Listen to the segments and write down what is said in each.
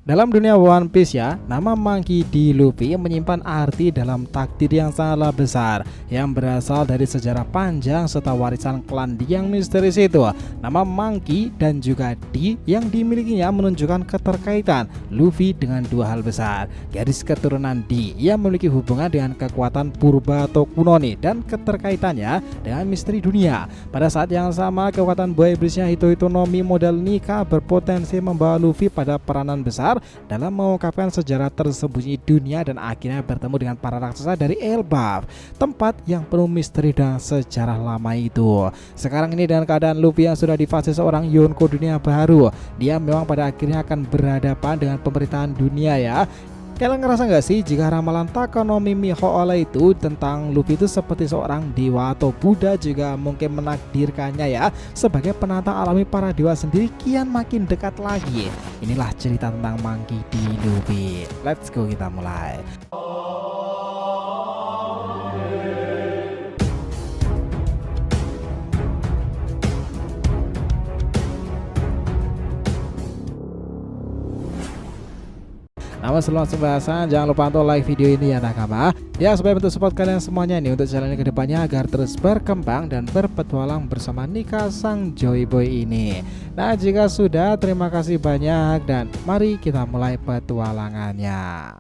Dalam dunia One Piece ya, nama Monkey D. Luffy menyimpan arti dalam takdir yang sangatlah besar yang berasal dari sejarah panjang serta warisan klan D yang misterius itu. Nama Monkey dan juga D yang dimilikinya menunjukkan keterkaitan Luffy dengan dua hal besar. Garis keturunan D yang memiliki hubungan dengan kekuatan purba atau kuno nih, dan keterkaitannya dengan misteri dunia. Pada saat yang sama, kekuatan buah iblisnya Hito no Mi model Nika berpotensi membawa Luffy pada peranan besar dalam mengungkapkan sejarah tersembunyi dunia dan akhirnya bertemu dengan para raksasa dari Elbaf, tempat yang penuh misteri dan sejarah lama itu. Sekarang ini dengan keadaan Luffy yang sudah di fase seorang Yonko dunia baru, dia memang pada akhirnya akan berhadapan dengan pemerintahan dunia ya. Kalian ngerasa nggak sih jika ramalan Taka no Mi Miho itu tentang Luffy itu seperti seorang dewa atau Buddha juga mungkin menakdirkannya ya sebagai penantang alami para dewa sendiri kian makin dekat lagi. Inilah cerita tentang Monkey D. Luffy. Let's go, kita mulai. Namun sebelum pembahasan, jangan lupa untuk like video ini ya nakama ya, supaya bentuk support kalian semuanya nih untuk channel ini kedepannya agar terus berkembang dan berpetualang bersama Nika sang Joy Boy ini. Nah jika sudah, terima kasih banyak dan mari kita mulai petualangannya.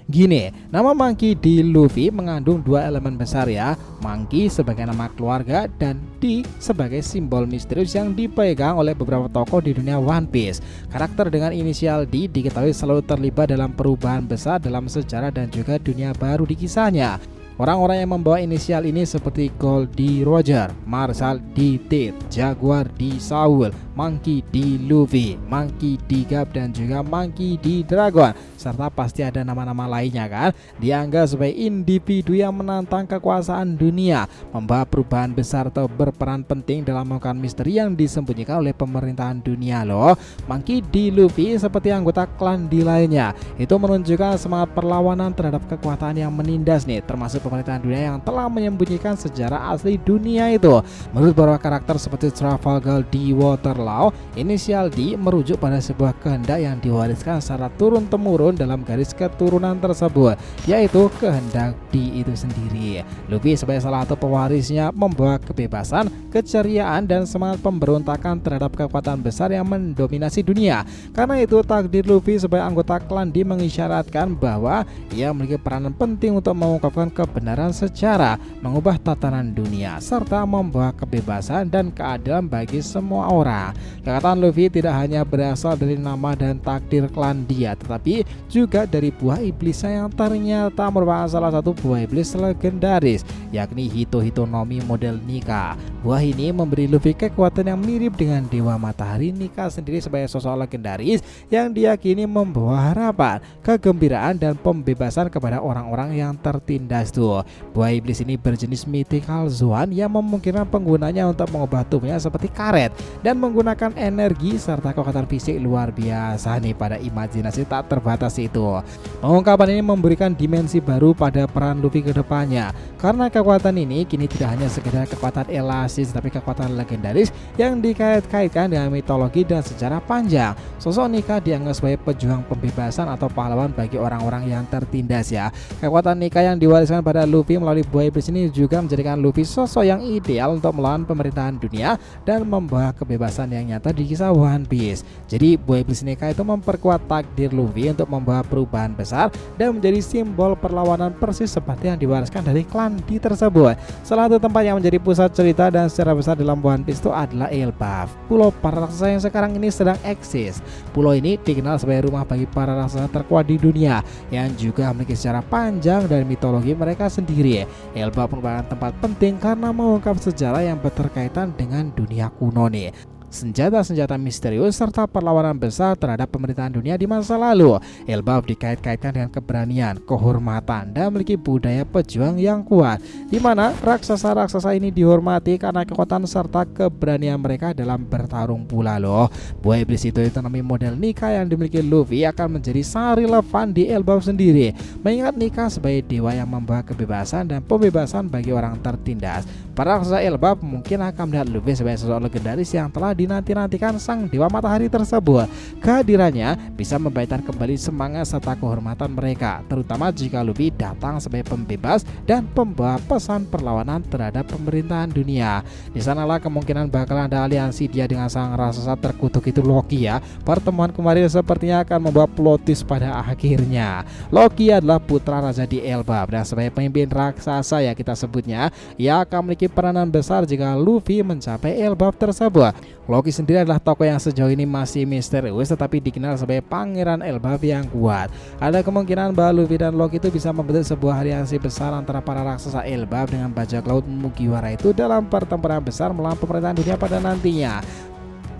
Gini, nama Monkey D. Luffy mengandung dua elemen besar ya. Monkey sebagai nama keluarga dan D sebagai simbol misterius yang dipegang oleh beberapa tokoh di dunia One Piece. Karakter dengan inisial D diketahui selalu terlibat dalam perubahan besar dalam sejarah dan juga dunia baru di kisahnya. Orang-orang yang membawa inisial ini seperti Gold D. Roger, Marshall D. Tate, Jaguar D. Saul, Monkey D. Luffy, Monkey D. Gap dan juga Monkey D. Dragon, serta pasti ada nama-nama lainnya kan. Dianggap sebagai individu yang menantang kekuasaan dunia, membawa perubahan besar atau berperan penting dalam mengungkapkan misteri yang disembunyikan oleh pemerintahan dunia loh. Monkey D. Luffy seperti anggota klan D lainnya itu menunjukkan semangat perlawanan terhadap kekuatan yang menindas nih, termasuk pemerintahan dunia yang telah menyembunyikan sejarah asli dunia itu. Menurut beberapa karakter seperti Trafalgar D. Waterloo, inisial D merujuk pada sebuah kehendak yang diwariskan secara turun-temurun dalam garis keturunan tersebut, yaitu kehendak D itu sendiri. Luffy sebagai salah satu pewarisnya membawa kebebasan, keceriaan dan semangat pemberontakan terhadap kekuatan besar yang mendominasi dunia. Karena itu takdir Luffy sebagai anggota klan D mengisyaratkan bahwa ia memiliki peranan penting untuk mengungkapkan kebenaran sejarah, mengubah tatanan dunia, serta membawa kebebasan dan keadilan bagi semua orang. Kekuatan Luffy tidak hanya berasal dari nama dan takdir klan dia, tetapi juga dari buah iblisnya yang ternyata merupakan salah satu buah iblis legendaris, yakni Hito no Mi model Nika. Buah ini memberi Luffy kekuatan yang mirip dengan Dewa Matahari. Nika sendiri sebagai sosok legendaris yang diyakini membawa harapan, kegembiraan dan pembebasan kepada orang-orang yang tertindas tuh. Buah iblis ini berjenis mythical zoan yang memungkinkan penggunanya untuk mengubah tubuhnya seperti karet dan menggunakan energi serta kekuatan fisik luar biasa nih pada imajinasi tak terbatas itu. Pengungkapan ini memberikan dimensi baru pada peran Luffy ke depannya, karena kekuatan ini kini tidak hanya sekedar kekuatan elastis tapi kekuatan legendaris yang dikait-kaitkan dengan mitologi dan sejarah panjang. Sosok Nika dianggap sebagai pejuang pembebasan atau pahlawan bagi orang-orang yang tertindas ya. Kekuatan Nika yang diwariskan pada Luffy melalui buah iblis ini juga menjadikan Luffy sosok yang ideal untuk melawan pemerintahan dunia dan membawa kebebasan yang nyata di kisah One Piece. Jadi buah iblis Nika itu memperkuat takdir Luffy untuk membawa perubahan besar dan menjadi simbol perlawanan persis seperti yang diwariskan dari klan D tersebut. Salah satu tempat yang menjadi pusat cerita dan secara besar dalam One Piece itu adalah Elbaf, pulau para raksasa yang sekarang ini sedang eksis. Pulau ini dikenal sebagai rumah bagi para raksasa terkuat di dunia yang juga memiliki sejarah panjang dan mitologi mereka sendiri. Elbaf merupakan tempat penting karena mengungkap sejarah yang berkaitan dengan dunia kuno nih, senjata-senjata misterius serta perlawanan besar terhadap pemerintahan dunia di masa lalu. Elbaf dikait-kaitkan dengan keberanian, kehormatan dan memiliki budaya pejuang yang kuat, di mana raksasa-raksasa ini dihormati karena kekuatan serta keberanian mereka dalam bertarung pula loh. Buah iblis itu ditandai model Nika yang dimiliki Luffy akan menjadi sangat relevan di Elbaf sendiri, mengingat Nika sebagai dewa yang membawa kebebasan dan pembebasan bagi orang tertindas. Para raksasa Elbaf mungkin akan melihat Luffy sebagai sosok legendaris yang telah dinanti-nantikan sang Dewa Matahari tersebut. Kehadirannya bisa membangkitkan kembali semangat serta kehormatan mereka, terutama jika Luffy datang sebagai pembebas dan pembawa pesan perlawanan terhadap pemerintahan dunia. Di sanalah kemungkinan bakal ada aliansi dia dengan sang raksasa terkutuk itu Loki ya. Pertemuan kemarin sepertinya akan membawa plot twist pada akhirnya. Loki adalah putra raja di Elbaf dan sebagai pemimpin raksasa ya kita sebutnya, ia akan memiliki peranan besar jika Luffy mencapai Elbaf tersebut. Loki sendiri adalah tokoh yang sejauh ini masih misterius tetapi dikenal sebagai pangeran Elbaf yang kuat. Ada kemungkinan bahwa Luffy dan Loki itu bisa membentuk sebuah aliansi besar antara para raksasa Elbaf dengan bajak laut Mugiwara itu dalam pertempuran besar melawan pemerintahan dunia pada nantinya.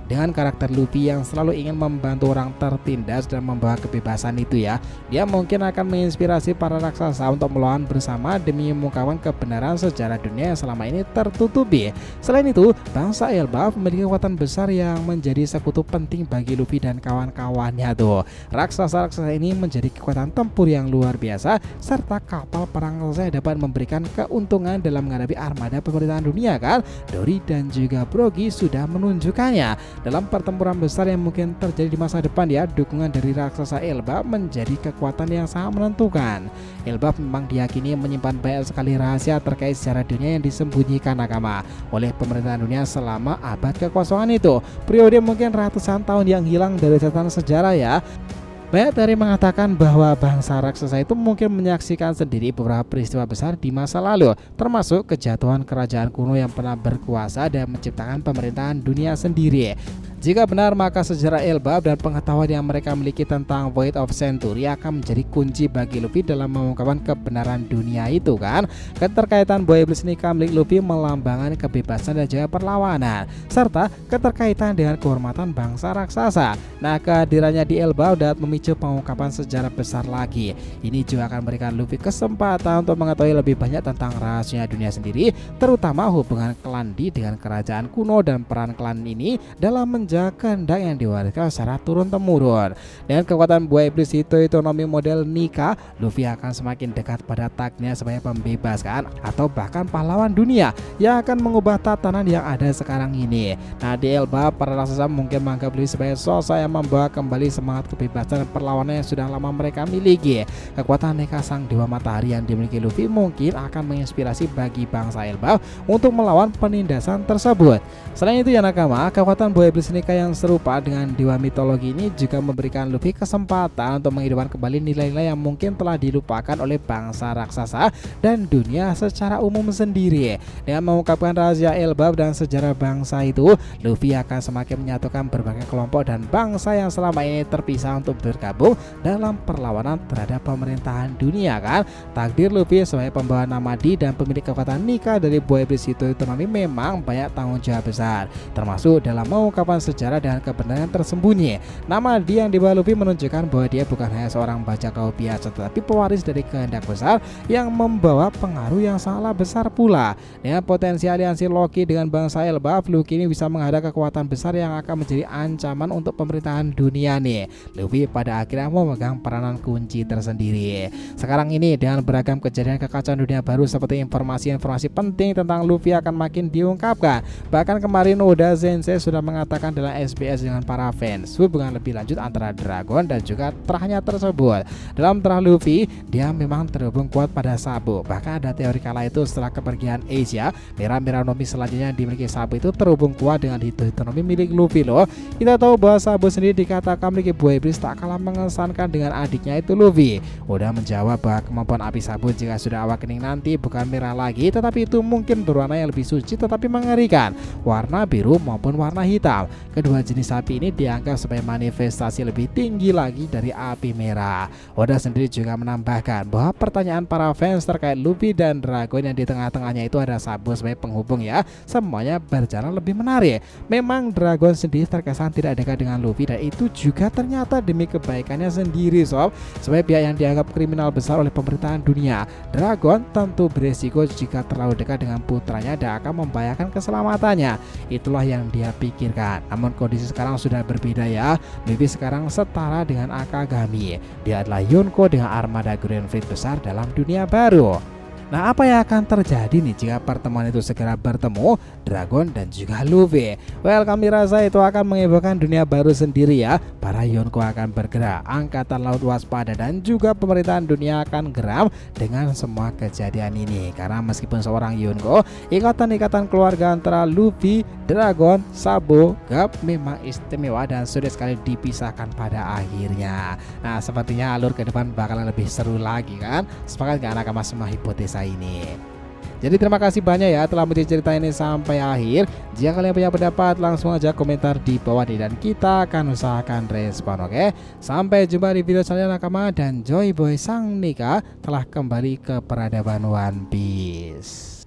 Dengan karakter Luffy yang selalu ingin membantu orang tertindas dan membawa kebebasan itu ya, dia mungkin akan menginspirasi para raksasa untuk melawan bersama demi mengungkapkan kebenaran sejarah dunia yang selama ini tertutupi. Selain itu, bangsa Elbaf memiliki kekuatan besar yang menjadi sekutu penting bagi Luffy dan kawan-kawannya tuh. Raksasa-raksasa ini menjadi kekuatan tempur yang luar biasa serta kapal perang raksasa yang dapat memberikan keuntungan dalam menghadapi armada pemerintahan dunia kan. Dory dan juga Brogy sudah menunjukkannya. Dalam pertempuran besar yang mungkin terjadi di masa depan ya, dukungan dari raksasa Elbaf menjadi kekuatan yang sangat menentukan. Elbaf memang diyakini menyimpan banyak sekali rahasia terkait sejarah dunia yang disembunyikan Nakama oleh pemerintahan dunia selama abad kekosongan itu. Periode mungkin ratusan tahun yang hilang dari catatan sejarah ya. Banyak dari mengatakan bahwa bangsa raksasa itu mungkin menyaksikan sendiri beberapa peristiwa besar di masa lalu, termasuk kejatuhan kerajaan kuno yang pernah berkuasa dan menciptakan pemerintahan dunia sendiri. Jika benar, maka sejarah Elbaf dan pengetahuan yang mereka miliki tentang Void of Century akan menjadi kunci bagi Luffy dalam mengungkapkan kebenaran dunia itu kan. Keterkaitan buah iblis nikah milik Luffy melambangkan kebebasan dan juga perlawanan, serta keterkaitan dengan kehormatan bangsa raksasa. Nah, kehadirannya di Elbaf dapat memicu pengungkapan sejarah besar lagi. Ini juga akan memberikan Luffy kesempatan untuk mengetahui lebih banyak tentang rahasia dunia sendiri, terutama hubungan klan D dengan kerajaan kuno dan peran klan ini dalam menjaga kehendak yang diwariskan secara turun-temurun. Dengan kekuatan buah iblis Hitonomi model Nika, Luffy akan semakin dekat pada takdirnya sebagai pembebas kan, atau bahkan pahlawan dunia yang akan mengubah tatanan yang ada sekarang ini. Nah, di Elbaf, para raksasa mungkin menganggap Luffy sebagai sosok yang membawa kembali semangat kebebasan dan perlawanan yang sudah lama mereka miliki. Kekuatan Nika sang Dewa Matahari yang dimiliki Luffy mungkin akan menginspirasi bagi bangsa Elbaf untuk melawan penindasan tersebut. Selain itu ya Nakama, kekuatan buah iblis Nika yang serupa dengan dewa mitologi ini juga memberikan Luffy kesempatan untuk menghidupkan kembali nilai-nilai yang mungkin telah dilupakan oleh bangsa raksasa dan dunia secara umum sendiri. Dengan mengungkapkan rahasia Elbaf dan sejarah bangsa itu, Luffy akan semakin menyatukan berbagai kelompok dan bangsa yang selama ini terpisah untuk bergabung dalam perlawanan terhadap pemerintahan dunia kan. Takdir Luffy sebagai pembawa nama D dan pemilik kekuatan Nika dari buah iblis Hitonomi memang banyak tanggung jawab besar, termasuk dalam mengungkapkan sejarah dan kebenaran tersembunyi. Nama D yang dibawa Luffy menunjukkan bahwa dia bukan hanya seorang bajak laut biasa, tetapi pewaris dari kehendak besar yang membawa pengaruh yang sangatlah besar pula. Dengan potensi aliansi Loki dengan bangsa Elbaf, Luffy ini bisa menghadapi kekuatan besar yang akan menjadi ancaman untuk pemerintahan dunia nih. Luffy pada akhirnya memegang peranan kunci tersendiri. Sekarang ini dengan beragam kejadian kekacauan dunia baru seperti informasi-informasi penting tentang Luffy akan makin diungkapkan. Bahkan kemarin Oda Sensei sudah mengatakan dalam SBS dengan para fans hubungan lebih lanjut antara Dragon dan juga terahnya tersebut. Dalam terah Luffy, dia memang terhubung kuat pada Sabo. Bahkan ada teori kala itu setelah kepergian Asia, merah-merah Nomi selanjutnya yang dimiliki Sabo itu terhubung kuat dengan Hitonomi milik Luffy loh. Kita tahu bahwa Sabo sendiri dikatakan memiliki buah iblis tak kalah mengesankan dengan adiknya itu Luffy. Udah menjawab bahwa kemampuan api Sabo jika sudah awakening nanti bukan merah lagi, tetapi itu mungkin berwarna yang lebih suci tetapi mengerikan, warna biru maupun warna hitam. Kedua jenis api ini dianggap sebagai manifestasi lebih tinggi lagi dari api merah. Oda sendiri juga menambahkan bahwa pertanyaan para fans terkait Luffy dan Dragon yang di tengah-tengahnya itu ada Sabo sebagai penghubung ya, semuanya berjalan lebih menarik. Memang Dragon sendiri terkesan tidak dekat dengan Luffy dan itu juga ternyata demi kebaikannya sendiri sob. Sebagai pihak yang dianggap kriminal besar oleh pemerintahan dunia, Dragon tentu beresiko jika terlalu dekat dengan putranya dan akan membahayakan keselamatannya. Itulah yang dia pikirkan. Namun kondisi sekarang sudah berbeda ya. Luffy sekarang setara dengan Akagami. Dia adalah Yonko dengan armada Grand Fleet besar dalam dunia baru. Nah, apa yang akan terjadi nih jika pertemuan itu segera bertemu Dragon dan juga Luffy? Well, kami rasa itu akan mengibarkan dunia baru sendiri ya. Para Yonko akan bergerak, angkatan laut waspada, dan juga pemerintahan dunia akan geram dengan semua kejadian ini. Karena meskipun seorang Yonko, ikatan-ikatan keluarga antara Luffy, Dragon, Sabo, Garp memang istimewa dan sulit sekali dipisahkan pada akhirnya. Nah, sepertinya alur ke depan bakalan lebih seru lagi kan? Sepakat gak anak-anak semua hipotesa ini? Jadi terima kasih banyak ya telah menonton cerita ini sampai akhir. Jika kalian punya pendapat langsung aja komentar di bawah nih dan kita akan usahakan respon, oke? Sampai jumpa di video selanjutnya nakama, dan Joy Boy Sang Nika telah kembali ke peradaban One Piece.